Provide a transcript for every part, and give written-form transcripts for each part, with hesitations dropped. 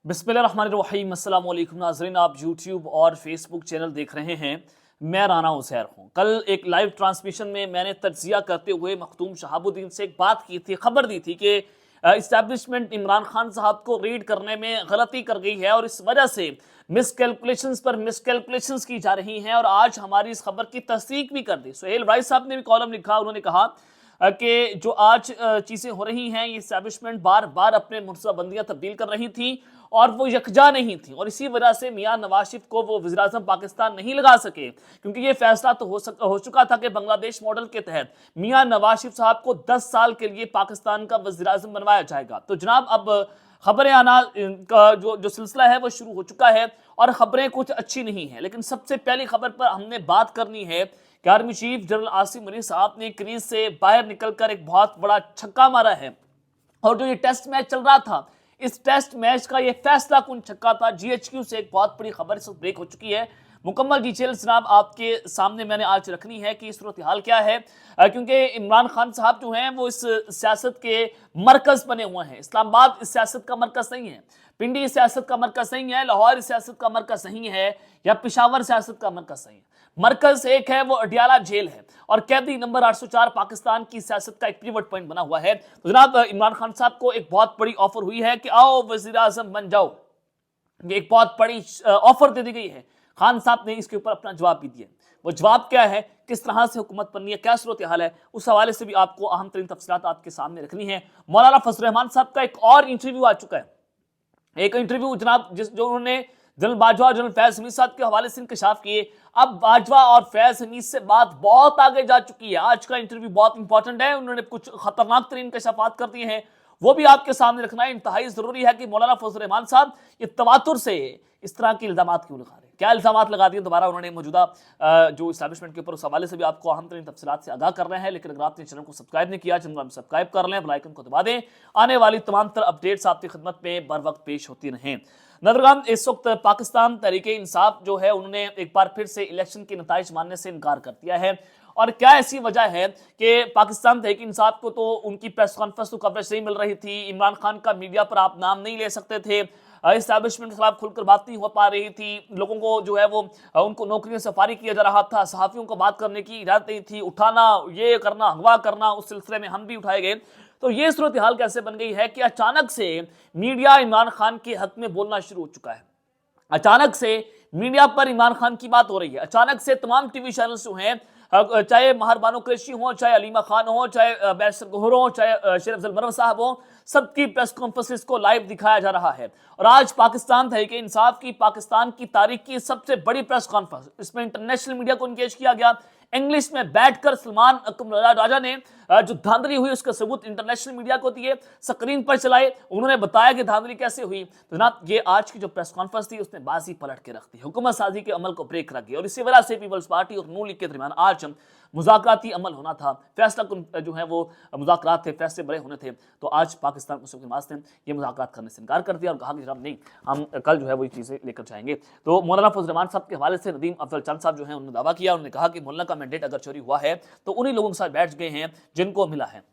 बिस्मिल्लाहिर्रहमानिर्रहीम। अस्सलाम वालेकुम नाज़रीन, आप यूट्यूब और फेसबुक चैनल देख रहे हैं। मैं राना उज़ैर हूँ। कल एक लाइव ट्रांसमिशन में मैंने तज्ज़िया करते हुए मखदूम शहाबुद्दीन से एक बात की थी, खबर दी थी कि इस्टेब्लिशमेंट इमरान खान साहब को रीड करने में गलती कर गई है और इस वजह से मिसकैलकुलेशंस पर मिसकैलकुलेशंस की जा रही हैं, और आज हमारी इस खबर की तस्दीक भी कर दी। सुहेल राइस साहब ने भी कॉलम लिखा, उन्होंने कहा कि जो आज चीज़ें हो रही हैं, ये इस्टेब्लिशमेंट बार बार अपने मनसूबाबंदियाँ तब्दील कर रही थी और वो यकजा नहीं थी, और इसी वजह से मियां नवाज शरीफ को वो वज़ीर-ए-आज़म पाकिस्तान नहीं लगा सके, क्योंकि ये फैसला तो हो चुका था कि बांग्लादेश मॉडल के तहत मियां नवाज शरीफ साहब को 10 साल के लिए पाकिस्तान का वज़ीर-ए-आज़म बनवाया जाएगा। तो जनाब, अब खबरें आना का जो सिलसिला है वो शुरू हो चुका है, और खबरें कुछ अच्छी नहीं है। लेकिन सबसे पहली खबर पर हमने बात करनी है कि army chief general Asim Munir साहब ने क्रीज से बाहर निकलकर एक बहुत बड़ा छक्का मारा है, और जो ये टेस्ट मैच चल रहा था, इस टेस्ट मैच का ये फैसला कुन छक्का था। जीएचक्यू से एक बहुत बड़ी खबर इस वक्त ब्रेक हो चुकी है। मुकम्मल डिटेल्स जनाब आपके सामने मैंने आज रखनी है कि सूरत हाल क्या है, क्योंकि इमरान खान साहब जो हैं वो इस सियासत के मरकज बने हुए हैं। इस्लामाबाद इस सियासत का मरकज नहीं है, पिंडी इस सियासत का मरकज नहीं है, लाहौर इस सियासत का मरकज नहीं है, या पिशावर सियासत का मरकज नहीं है। मरकज एक है, वो अडियाला जेल है, और कैदी नंबर 804 पाकिस्तान की सियासत का एक पिवट पॉइंट बना हुआ है। तो जनाब, इमरान खान साहब को एक बहुत बड़ी ऑफर हुई है कि आओ वजीर आजम बन जाओ। ये एक बहुत बड़ी ऑफर दे दी गई है। खान साहब ने इसके ऊपर अपना जवाब भी दिया। वो जवाब क्या है, किस तरह से हुकूमत बननी है, क्या सूरत हाल है, उस हवाले से भी आपको अहम तरीन तफसीलात आपके सामने रखनी है। मौलाना फजल रहमान साहब का एक और इंटरव्यू आ चुका है। एक इंटरव्यू जनाब जो उन्होंने जनरल बाजवा और जनरल फैज हमीद साहब के हवाले से इंकशाफ किए। अब बाजवा और फैज हमीद से बात बहुत आगे जा चुकी है। आज का इंटरव्यू बहुत इंपॉर्टेंट है, उन्होंने कुछ खतरनाक तरीन इंकशाफात कर दिए हैं, वो भी आपके सामने रखना है। इंतहाई जरूरी है कि मौलाना फजल रहमान साहब ये तवातुर से इस तरह के इल्जामात क्यों लगा रहे हैं, क्या इल्जामात लगा दिए दोबारा उन्होंने मौजूदा जो इस्टेब्लिशमेंट के ऊपर, उस हवाले से भी आपको अहम तरीन तफसीलात से आगाह कर रहे हैं। लेकिन अगर आपने चैनल को सब्सक्राइब नहीं किया, चैनल को सब्सक्राइब कर लें, बेल आइकन को दबा दें, आने वाली तमाम तर अपडेट्स आपकी खिदमत में बर वक्त पेश होती रहें। नजरगाम, इस वक्त पाकिस्तान तहरीके इंसाफ जो है, उन्होंने एक बार फिर से इलेक्शन के नताइज मानने से इनकार कर दिया है। और क्या ऐसी वजह है कि पाकिस्तान तहरीक इंसाफ को तो उनकी प्रेस कॉन्फ्रेंस को कवरेज नहीं मिल रही थी, इमरान खान का मीडिया पर आप नाम नहीं ले सकते थे, इस्टेब्लिशमेंट के खिलाफ खुलकर बात नहीं हो पा रही थी, लोगों को जो है वो उनको नौकरियों से फारिग किया जा रहा था, सहाफ़ियों को बात करने की इजाज़त नहीं थी, उठाना, ये करना, अगवा करना, उस सिलसिले में हम भी उठाए गए। तो ये सूरत हाल कैसे बन गई है कि अचानक से मीडिया इमरान खान के हक में बोलना शुरू हो चुका है। अचानक से मीडिया पर इमरान खान की बात हो रही है। अचानक से तमाम टीवी चैनल्स जो हैं, चाहे महर बानो कुरैशी हो, चाहे अलीमा खान हो, चाहे बैरिस्टर गौहर हो, चाहे शेर अफजल मरवत साहब हो, सबकी प्रेस कॉन्फ्रेंसेस को लाइव दिखाया जा रहा है। और आज पाकिस्तान तहरीक इंसाफ की पाकिस्तान की तारीख की सबसे बड़ी प्रेस कॉन्फ्रेंस, इसमें इंटरनेशनल मीडिया को इंगेज किया गया। इंग्लिश में बैठकर सलमान राजा ने जो धांधली हुई उसका सबूत इंटरनेशनल मीडिया को दिए, स्क्रीन पर चलाए, उन्होंने बताया कि धांधली कैसे हुई। तो जनाब, ये आज की जो प्रेस कॉन्फ्रेंस थी उसने बाजी पलट के रख दी, हुकूमत साजी के अमल को ब्रेक रख दिया, और इसी वजह से पीपल्स पार्टी और नून लीग के दरमियान आज मुज़ाकराती अमल होना था, फैसला जो है वो मुज़ाकरात थे, फैसले बड़े होने थे। तो आज पाकिस्तान मुस्लिम जमात ने ये मुज़ाकरात करने से इनकार कर दिया और कहा कि जनाब नहीं, हम कल जो है वो चीज़ें लेकर जाएंगे। तो मौलाना फजल रहमान साहब के हवाले से नदीम अफजल चंद साहब जो है उन्होंने दावा किया, उन्होंने कहा कि मौलाना का मैंडेट अगर चोरी हुआ है तो उन्हीं लोगों के साथ बैठ गए हैं जिनको मिला है।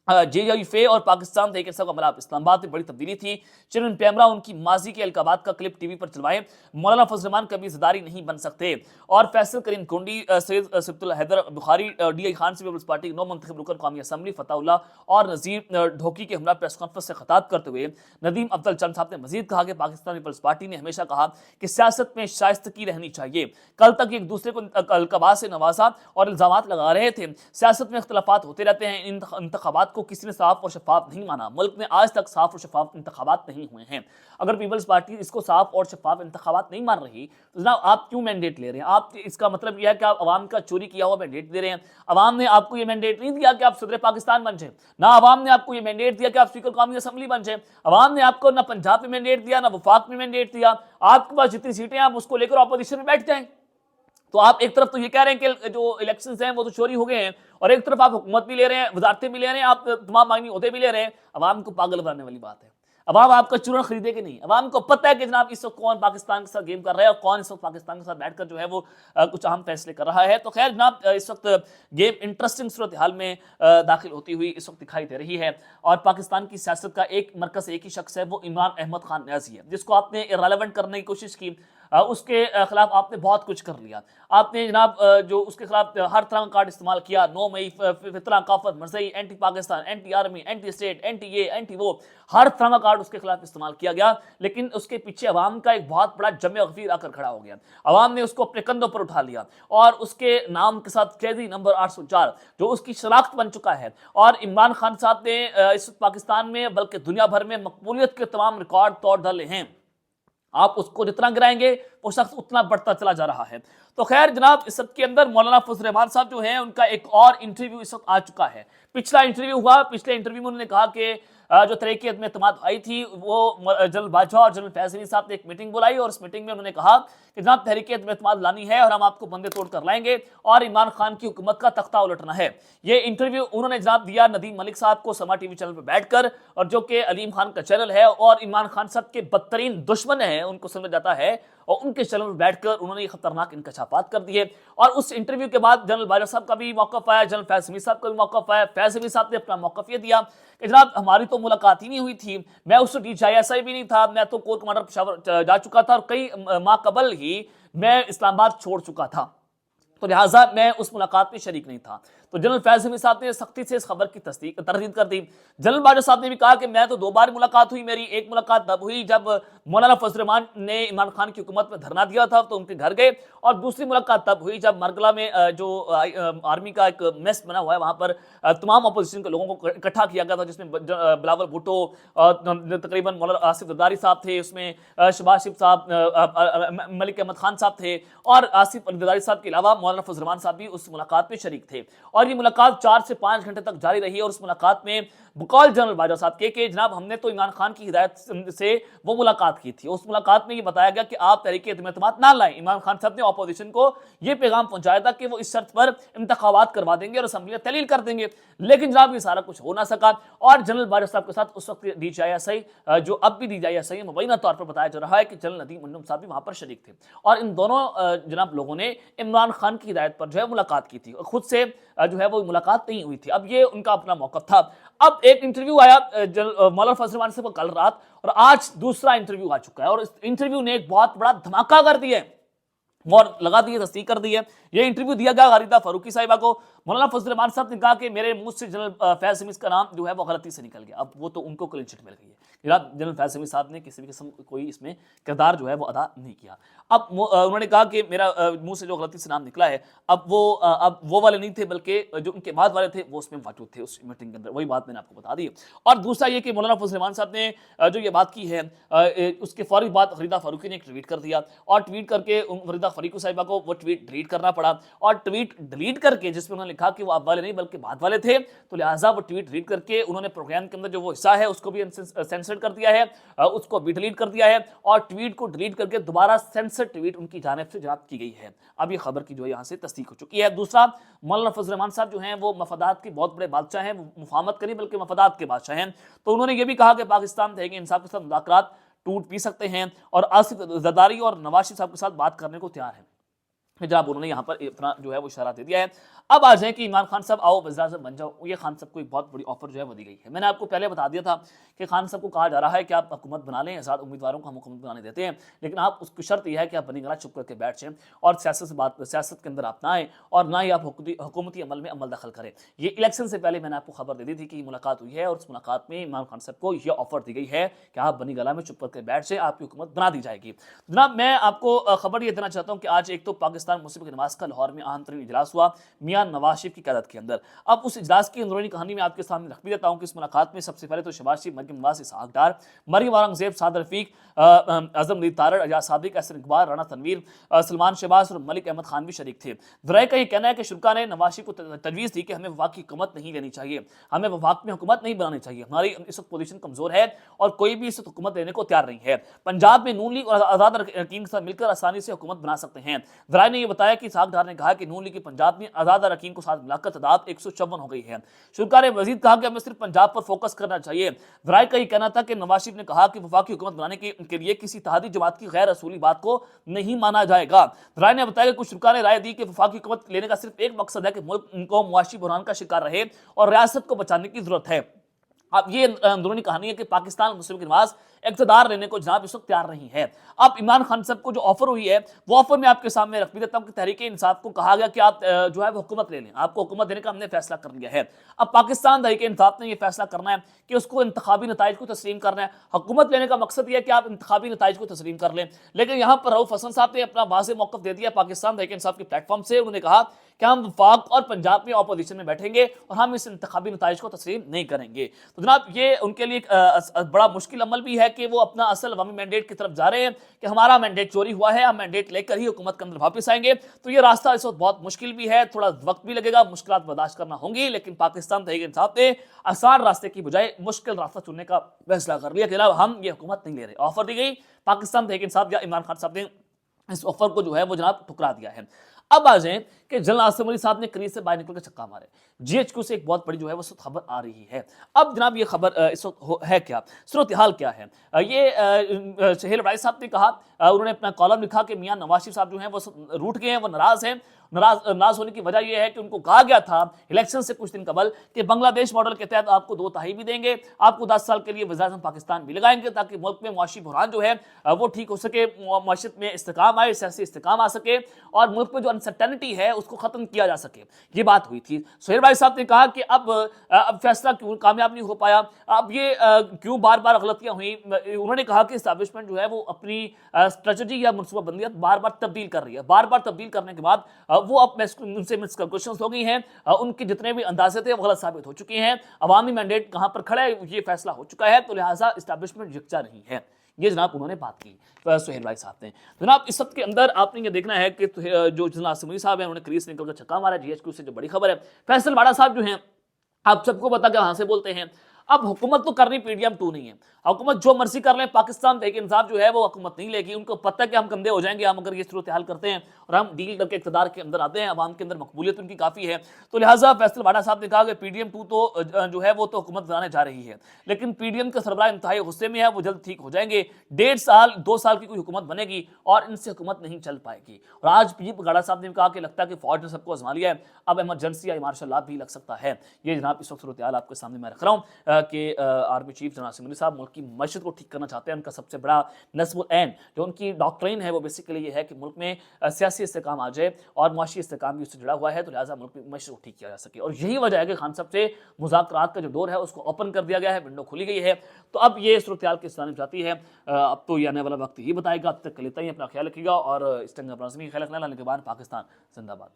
JIFA और पाकिस्तान तहरीक इंसाफ का मिलाप, इस्लामाबाद में बड़ी तब्दीली थी। चरण पैमरा उनकी माजी के अलकाबात का क्लिप टीवी पर चलवाएं, मौलाना फजल रहमान कभी ज़दारी नहीं बन सकते। और फैसल करीम कुंडी, सैयद सिब्तुल हैदर बुखारी, DI खान से पीपल्स पार्टी के 9 मुंतखब रुकन कौमी असम्बली फताउल्लाह और नज़ीर ढोकी के हमरा प्रेस कॉन्फ्रेंस से खिताब करते हुए नदीम अफजल चंद साहब ने मजीद कहा कि पाकिस्तान पीपल्स पार्टी ने हमेशा कहा कि सियासत में शाइस्तगी रहनी चाहिए। कल तक एक दूसरे को अलकाबात से नवाजा और इल्ज़ामात लगा रहे थे। सियासत में इख्तलाफात होते रहते हैं, इन इंतखाबात को किसी ने साफ और शफाफ नहीं माना। मुल्क में आज तक साफ और शफाफ इंतखाबात नहीं हुए हैं। अगर पीपल्स पार्टी इसको साफ और शफाफ इंतखाबात नहीं मान रही तो जनाब आप क्यों मैंडेट ले रहे हैं? आप, इसका मतलब यह है कि आप अवाम का चोरी किया हुआ मैंडेट दे रहे हैं। अवाम ने आपको ये मैंडेट नहीं दिया कि आप सदर पाकिस्तान बन जाए, ना अवाम ने आपको ये मैंडेट दिया कि आप स्पीकर कौमी असम्बली बन जाए। अवाम ने आपको ना पंजाब में मैंडेट दिया, ना वफाक में मैंडेट दिया। आपके पास जितनी सीटें आप उसको लेकर अपोजिशन में बैठ जाएं। तो आप एक तरफ तो ये कह रहे हैं कि जो इलेक्शंस हैं वो तो चोरी हो गए हैं, और एक तरफ आप हुकूमत भी ले रहे हैं, वजारतें भी ले रहे हैं, आप तमाम मायनी ओहदे भी ले रहे हैं। अवाम को पागल बनाने वाली बात है। عوام آپ کا چورن خریدے کہ نہیں؟ عوام کو پتہ ہے کہ جناب اس وقت کون پاکستان کے ساتھ گیم کر رہا ہے اور کون اس وقت پاکستان کے ساتھ بیٹھ کر جو ہے وہ کچھ اہم فیصلے کر رہا ہے. تو خیر جناب اس وقت گیم انٹرسٹنگ صورتحال میں داخل ہوتی ہوئی اس وقت دکھائی دے رہی ہے, اور پاکستان کی سیاست کا ایک مرکز ایک ہی شخص ہے, وہ عمران احمد خان نیازی ہے, جس کو آپ نے ارریلیونٹ کرنے کی کوشش کی, اس کے خلاف آپ نے بہت کچھ کر لیا. آپ نے جناب جو اس کے خلاف ہر طرح کا کارڈ استعمال کیا, 9 مئی, فطرہ, کافر, مرزئی, anti Pakistan, anti army, anti state, anti یہ, اینٹی وہ, ہر طرح کا کارڈ اس کے خلاف استعمال کیا گیا. لیکن اس کے پیچھے عوام کا ایک بہت بڑا جمع غفیر آ کر کھڑا ہو گیا. عوام نے اس کو اپنے کندھوں پر اٹھا لیا اور اس کے نام کے ساتھ قیدی نمبر 804 جو اس کی شناخت بن چکا ہے, اور عمران خان صاحب نے اس پاکستان میں بلکہ دنیا بھر میں مقبولیت کے تمام ریکارڈ توڑ ڈالے ہیں. آپ اس کو جتنا گرائیں گے وہ شخص اتنا بڑھتا چلا جا رہا ہے. تو خیر جناب اس سب کے اندر مولانا فضل الرحمان صاحب جو ہیں ان کا ایک اور انٹرویو اس وقت آ چکا ہے. پچھلا انٹرویو ہوا, پچھلے انٹرویو میں انہوں نے کہا کہ جو تحریک عدم اعتماد آئی تھی وہ جنرل باجوہ اور جنرل فیض علی صاحب نے ایک میٹنگ بلائی, اور اس میٹنگ میں انہوں نے کہا کہ جناب تحریک عدم اعتماد لانی ہے اور ہم آپ کو بندے توڑ کر لائیں گے اور عمران خان کی حکومت کا تختہ الٹنا ہے. یہ انٹرویو انہوں نے جناب دیا ندیم ملک صاحب کو سما ٹی وی چینل پہ بیٹھ کر, اور جو کہ علیم خان کا چینل ہے اور عمران خان صاحب کے بدترین دشمن ہیں ان کو سمجھا جاتا ہے, اور ان کے چینل میں بیٹھ کر انہوں نے یہ خطرناک انکشافات کر دیے. اور اس انٹرویو کے بعد جنرل باجوہ صاحب کا بھی موقف آیا, جنرل فیض علی صاحب کا بھی موقف آیا. فیض علی صاحب نے اپنا موقف یہ دیا کہ جناب ہماری تو ملاقات ہی نہیں ہوئی تھی, میں اس وقت DHISI بھی نہیں تھا, میں تو کور کمانڈر پشاور جا چکا تھا اور کئی ماہ قبل ہی میں اسلام آباد چھوڑ چکا تھا, تو لہٰذا میں اس ملاقات میں شریک نہیں تھا. تو جنرل فیض علی صاحب نے سختی سے اس خبر کی تردید کر دی. جنرل باجوہ صاحب نے بھی کہا کہ میں تو 2 بار ملاقات ہوئی, میری ایک ملاقات تب ہوئی جب مولانا فضل الرحمان نے عمران خان کی حکومت میں دھرنا دیا تھا تو ان کے گھر گئے, اور دوسری ملاقات تب ہوئی جب مرگلا میں جو آرمی کا ایک میس بنا ہوا ہے وہاں پر تمام اپوزیشن کے لوگوں کو اکٹھا کیا گیا تھا, جس میں بلاول بھٹو, تقریباً مولانا آصف زرداری صاحب تھے, اس میں شہباز شریف صاحب, ملک احمد خان صاحب تھے, اور آصف زرداری صاحب کے علاوہ مولانا فضل الرحمان صاحب بھی اس ملاقات میں شریک تھے. اور یہ ملاقات 4 سے 5 گھنٹے تک جاری رہی, اور اس ملاقات میں بقول جنرل باجوہ صاحب کے کہ جناب ہم نے تو عمران خان کی ہدایت سے وہ ملاقات کی تھی. اس ملاقات میں یہ بتایا گیا کہ آپ تحریک عدم اعتماد نہ لائیں. عمران خان صاحب نے اپوزیشن کو یہ پیغام پہنچایا تھا کہ وہ اس شرط پر انتخابات کروا دیں گے اور اسمبلی میں تحلیل کر دیں گے, لیکن جناب یہ سارا کچھ ہو نہ سکا. اور جنرل باجوہ صاحب کے ساتھ اس وقت DHISI جو اب بھی DHISI مبینہ طور پر بتایا جا رہا ہے کہ جنرل ندیم منجم صاحب بھی وہاں پر شریک تھے, اور ان دونوں جناب لوگوں نے عمران خان کی ہدایت پر جو ہے ملاقات کی تھی, اور خود سے جو ہے وہ ملاقات نہیں ہوئی تھی. اب یہ ان کا اپنا موقف تھا. اب ایک انٹرویو آیا مولانا فضل الرحمان صاحب کو کل رات, اور آج دوسرا انٹرویو آ چکا ہے, اور اس انٹرویو نے ایک بہت بڑا دھماکہ کر دیا ہے, اور لگا دی ہے, تصدیق کر دی ہے. یہ انٹرویو دیا گیا غریدہ فاروقی صاحبہ کو. مولانا فضل الرحمان صاحب نے کہا کہ میرے منہ سے جنرل فیض علی کا نام جو ہے وہ غلطی سے نکل گیا. اب وہ تو ان کو کلین چٹ مل گئی ہے, جنرل فیض علی صاحب نے کسی بھی قسم کوئی اس میں کردار جو ہے وہ ادا نہیں کیا. اب انہوں نے کہا کہ میرا منہ سے جو غلطی سے نام نکلا ہے اب وہ والے نہیں تھے, بلکہ جو ان کے بعد والے تھے وہ اس میں موجود تھے اس میٹنگ کے اندر. وہی بات میں نے آپ کو بتا دی. اور دوسرا یہ کہ مولانا فضل الرحمان صاحب نے جو یہ بات کی ہے اس کے فوری بعد غریدہ فاروقی نے ایک ٹویٹ کر دیا, اور ٹویٹ کر کے غریدہ فاروقی صاحبہ کو وہ ٹویٹ ڈیلیٹ کرنا پڑا, اور ٹویٹ ڈیلیٹ کر کے جس میں انہوں نے لکھا کہ وہ اب والے نہیں بلکہ بعد والے تھے, تو لہٰذا وہ ٹویٹ ڈیلیٹ کر کے انہوں نے پروگرام کے اندر جو وہ حصہ ہے اس کو بھی سینسر کر دیا ہے, اس کو بھی ڈیلیٹ کر دیا ہے, اور ٹویٹ کو ڈیلیٹ کر کے دوبارہ سینسر ٹویٹ ان کی جانب سے جناب کی گئی ہے. اب یہ خبر کی جو ہے یہاں سے تصدیق ہو چکی ہے. دوسرا مولانا فضل الرحمان صاحب جو ہیں وہ مفادات کے بہت بڑے بادشاہ ہیں, مفاہمت کا نہیں بلکہ مفادات کے بادشاہ ہیں. تو انہوں نے یہ بھی کہا کہ پاکستان تحریک انصاف کے ساتھ مذاکرات ٹوٹ بھی سکتے ہیں, اور آصف زرداری اور نواز شریف صاحب کے ساتھ بات کرنے کو تیار ہیں. جناب انہوں نے یہاں پر اپنا جو ہے وہ اشارہ دے دیا ہے. اب آ جائیں کہ عمران خان صاحب آؤ وزیر اعظم بن جاؤ. یہ خان صاحب کو ایک بہت بڑی آفر جو ہے وہ دی گئی ہے. میں نے آپ کو پہلے بتا دیا تھا کہ خان صاحب کو کہا جا رہا ہے کہ آپ حکومت بنا لیں, آزاد امیدواروں کو ہم حکومت بنانے دیتے ہیں, لیکن آپ اس کی شرط یہ ہے کہ آپ بنی گلا چپ کر کے بیٹھ جائیں اور سیاست کے اندر آپ نہ آئیں, اور نہ ہی آپ حکومتی عمل میں عمل دخل کریں. یہ الیکشن سے پہلے میں نے آپ کو خبر دے دی تھی کہ یہ ملاقات ہوئی ہے, اور اس ملاقات میں عمران خان صاحب کو یہ آفر دی گئی ہے کہ آپ بنی گلا میں چپ کر کے بیٹھ جائیں, آپ کی حکومت بنا دی جائے گی. جناب میں آپ کو خبر یہ دینا چاہتا ہوں کہ آج ایک تو پاکستان مسلم نواز کا لاہور میں اہم ترین اجلاس ہوا میاں نواز شریف کی قیادت کے اندر. اب اس اجلاس کی اندرونی کہانی میں آپ کے سامنے رکھ بھی دیتا ہوں کہ اس ملاقات میں سب سے پہلے تو شہباز شریف, مریم نواز, اسحاق ڈار, مریم اورنگزیب, سعد رفیق, आजम नीर तारड़, अजाज सादिक, एहसन इकबाल, राणा तनवीर, सलमान शहबाज और मलिक अहमद खान भी शरीक थे। ज़राए का ये कहना है कि शुरा ने नवाज शरीफ को तजवीज़ दी कि हमें वफाक की हुकूमत नहीं लेनी चाहिए, हमें वफाक में हुकूमत नहीं बनानी चाहिए, हमारी इस वक्त पोजीशन कमज़ोर है और कोई भी इस वक्त हुकूमत लेने को तैयार नहीं है। पंजाब में नून लीग और आज़ाद अरकान के साथ मिलकर आसानी से हुकूमत बना सकते हैं। ज़राए ने यह बताया कि इसहाक डार ने कहा कि नून लीग की पंजाब में आज़ाद अरकान को साथ मिलाकर तादाद 154 हो गई है। शुरा ने मजीद कहा कि हमें सिर्फ पंजाब पर फोकस करना चाहिए। ज़राए का यह कहना था कि नवाज शरीफ ने कहा कि वफाकी हुकूमत बनाने के लिए किसी इत्तेहादी जमात की गैर असूली बात को नहीं माना जाएगा। ज़राए ने बताया कि कुछ शुरा ने राय दी कि वफाकी हुकूमत लेने का सिर्फ एक मकसद है कि मुल्क को मुआशी बुरहान का शिकार रहे और रियासत को बचाने की जरूरत है। अब ये अंदरूनी कहानी है कि पाकिस्तान मुस्लिम लीग नवाज इक़्तिदार लेने को जनाब इस वक्त तैयार नहीं है। अब इमरान खान साहब को जो ऑफर हुई है वो ऑफर मैं आपके सामने रख भी देता हूं कि तहरीक इंसाफ को कहा गया कि आप जो है वो हुकूमत ले लें, आपको हुकूमत देने का हमने फैसला कर लिया है। अब पाकिस्तान तहरीक इंसाफ ने यह फैसला करना है कि उसको इंतखाबी नताइज को तस्लीम करना है। हुकूमत लेने का मकसद यह है कि आप इंतखाबी नताइज को तस्लीम कर लें, लेकिन यहाँ पर रऊफ हसन साहब ने अपना वाज़ेह मौक़िफ़ दे दिया पाकिस्तान तहरीक इंसाफ के प्लेटफॉर्म से। उन्होंने कहा कि हम वफाक और पंजाब में अपोजिशन में बैठेंगे और हम इस इंतखाबी नताइज को तस्लीम नहीं करेंगे। तो जनाब ये उनके लिए बड़ा मुश्किल अमल भी है कि वो अपना असल अवामी मैंडेट की तरफ जा रहे हैं कि हमारा मैंडेट चोरी हुआ है, हम मैंडेट लेकर ही हुकूमत के अंदर वापस आएंगे। तो ये रास्ता इस वक्त बहुत मुश्किल भी है, थोड़ा वक्त भी लगेगा, मुश्किल बर्दाश्त करना होंगी, लेकिन पाकिस्तान तहरीक इंसाफ ने आसान रास्ते की बजाय मुश्किल रास्ता चुनने का फैसला कर लिया कि हम ये हुकूमत नहीं ले रहे। ऑफर दी गई, पाकिस्तान तहरीक इंसाफ या इमरान खान साहब ने इस ऑफर को जो है वो जनाब ठुकरा दिया है। अब आ जाएं कि जनरल आसिम अली साहब ने क्रीज से बाहर निकलकर छक्का मारे। जीएचक्यू से एक बहुत बड़ी जो है वो खबर आ रही है। अब जनाब ये खबर इस वक्त है क्या, सूरत हाल क्या है, ये सुहेल राय साहब ने कहा, उन्होंने अपना कॉलम लिखा कि मियां नवाज शरीफ साहब जो हैं वो रूठ गए हैं, वो नाराज हैं। नाराज होने की वजह यह है कि उनको कहा गया था इलेक्शन से कुछ दिन कबल कि बांग्लादेश मॉडल के तहत आपको 2 तिहाई भी देंगे, आपको 10 साल के लिए वज़ीर-ए-आज़म पाकिस्तान भी लगाएंगे ताकि मुल्क में मुआशी बुरहान जो है वो ठीक हो सके, माशरत में इस्तेकाम आए, सियासी इस्तेकाम आ सके और मुल्क में जो अनसर्टेनिटी है उसको खत्म किया जा सके। ये बात हुई थी। सुहेल भाई साहब ने कहा कि अब फैसला क्यों कामयाब नहीं हो पाया, अब ये क्यों बार बार गलतियां हुई। उन्होंने कहा कि एस्टैब्लिशमेंट जो है वो अपनी स्ट्रेटजी या मनसूबाबंदी बार बार तब्दील कर रही है। बार बार तब्दील करने के बाद वो अब उनसे मिसकैलकुलेशंस हो गई हैं, उनके जितने भी अंदाजे थे वो गलत साबित हो चुके हैं। अवामी मैंडेट कहां पर खड़ा है ये फैसला हो चुका है, तो लिहाजा एस्टैब्लिशमेंट यकजा नहीं है। ये जनाब उन्होंने बात की सुहेल भाई साहब ने। जनाब इस सब के अंदर आपने ये देखना है कि जो जनरल आसिम अली साहब हैं उन्होंने क्रीज निकल कर छक्का मारा। जीएचक्यू से जो बड़ी खबर है, फैसल वाड़ा साहब जो हैं आप सबको पता क्या वहां से बोलते हैं, अब हुकूमत तो करनी पीडीएम 2 नहीं है, हुकूमत जो मर्जी कर ले, पाकिस्तान तहरीक इंसाफ जो है वो हुकूमत नहीं लेगी। उनको पता है कि हम कंधे हो जाएंगे हम अगर ये सूरत हाल करते हैं और हम डील करके इक़्तिदार के अंदर आते हैं, अवाम के अंदर मकबूलियत उनकी काफ़ी है। तो लिहाजा फैसल वाड़ा साहब ने कहा कि पीडीएम 2 तो जो है वो तो हुकूमत बनाने जा रही है, लेकिन पीडीएम के सरबराह इंतहाई गुस्से में है, वो जल्द ठीक हो जाएंगे। 1.5 साल 2 साल की कोई हुकूमत बनेगी और इनसे हुकूमत नहीं चल पाएगी। और आज पीएम गाड़ा साहब ने कहा कि लगता है कि फौज ने सबको आजमा लिया है, अब एमरजेंसी या मार्शल लॉ भी लग सकता है। ये जनाब इस वक्त सूरत हाल आपके सामने मैं रख रहा हूँ कि army chief general Asim Ali साहब मुल्क की मईशत को ठीक करना चाहते हैं। उनका सबसे बड़ा नस्बुल ऐन जो उनकी डॉक्ट्रिन है वो बेसिकली ये है कि मुल्क में सियासी इस्तेकाम आ जाए और मुआशी इस्तेकाम भी उससे जुड़ा हुआ है, तो लिहाजा मुल्क में मईशत को ठीक किया जा सके। और यही वजह है कि खान साहब से मुज़ाकरात का जो डोर है उसको ओपन कर दिया गया है, विंडो खुली गई है। तो अब ये सूरत हाल किस तरह जाती है अब तो ये आने वाला वक्त ही बताएगा। अब तक लेता ही अपना ख्याल रखिएगा और इस टंग अपना ख्याल रखना। पाकिस्तान जिंदाबाद।